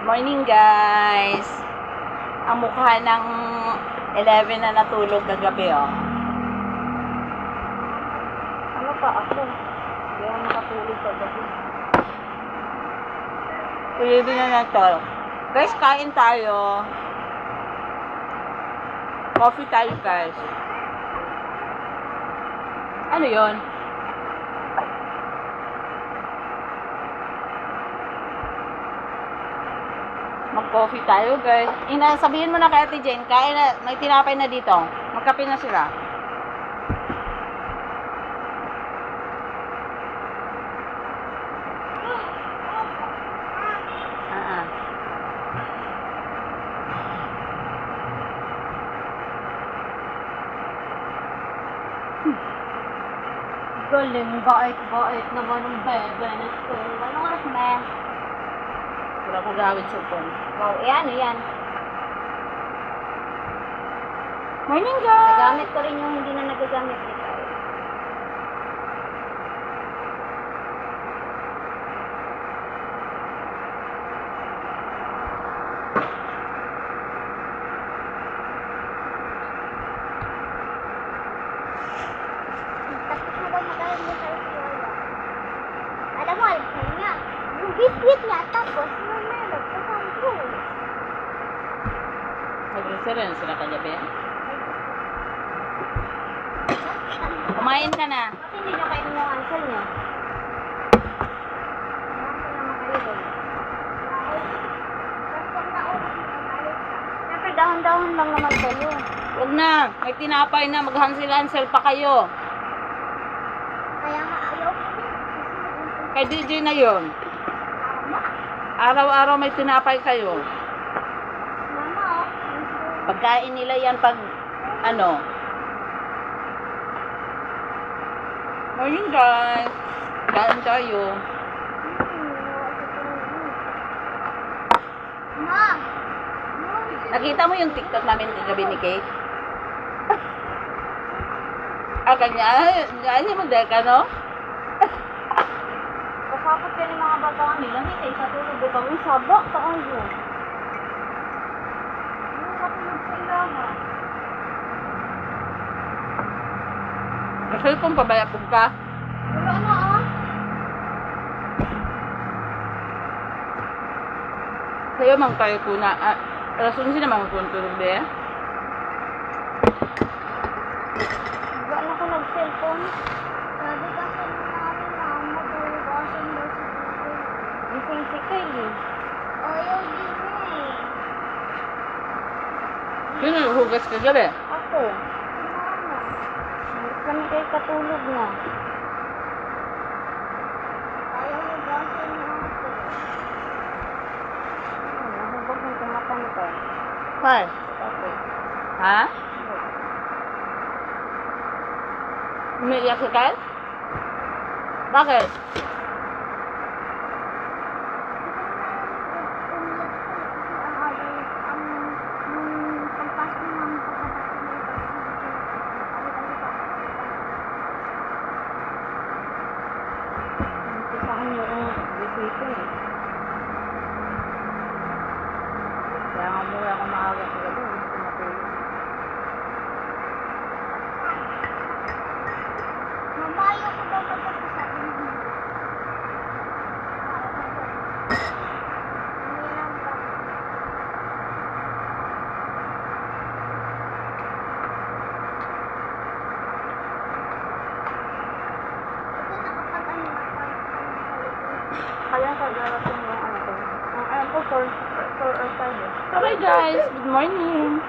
Morning guys. Ang mukha ng 11 na natulog kagabi Ano pa ako? Hindi ako nakatulog kagabi. Pilipin na to. Guys, kain tayo. Coffee tayo guys. Ano yon? Mag-coffee tayo, guys. Sabihin mo na kay Ate Jane, kain na, may tinapay na dito. Magkape na sila. Galing, bait naman ng bebe nito. Anong oras na? Wala ko gawin sa phone. Wow, yan. Morning, guys! Nagamit ko rin yung hindi na nagagamit nito. Tapos na daw magaling mo sa Lola. Alam mo, alam niya. Yung biscuit niya, tapos yung melon, kasang fruit. Mag-restaurant sila kagabi. Kumain ka na. Kasi hindi na kayo ng answer niya. Siyempre, dahon-dahon lang naman kayo. Huwag na. May tinapay na. Mag-hansel-hansel pa kayo. Kaya nga, ayaw ko din. Kay DJ na yon. Araw-araw may tinapay kayo. Mama, Pagkain nila yan pag ano. Morning guys. Kain tayo. Ma! Nakita mo yung TikTok namin kagabi ni Kate? Kanya mag-deka, no? Kasapot ka ng mga bata nila, hindi sa tulog ko kami sabak tayo. Ano matulog sa ilahan? Kasi kung pabayapog ka, Wala na sa'yo mang tayo kuna. Alas 11 naman kung tulog de. Wala na ko nag-cellphone. Sabi kasi nung namin na maghuhugasan daw si Google. Gising si Kyle. Ayaw din eh. Sino hugas kagabi? Ako. Mama. Hindi kami kayo katulog na. Ayaw hugasan na ako. Nahubog ng tumatan ko. Hi. Okay. Ha? Umiiyak si Kyle? Bakit? Kaya nga umuwi ako maaga sa gabi. Gusto matulog. Mamayo ko daw magkapisabi. Kaya kagarating yung ano ko. Ang alam ko, 4 or 5. Okay guys, good morning.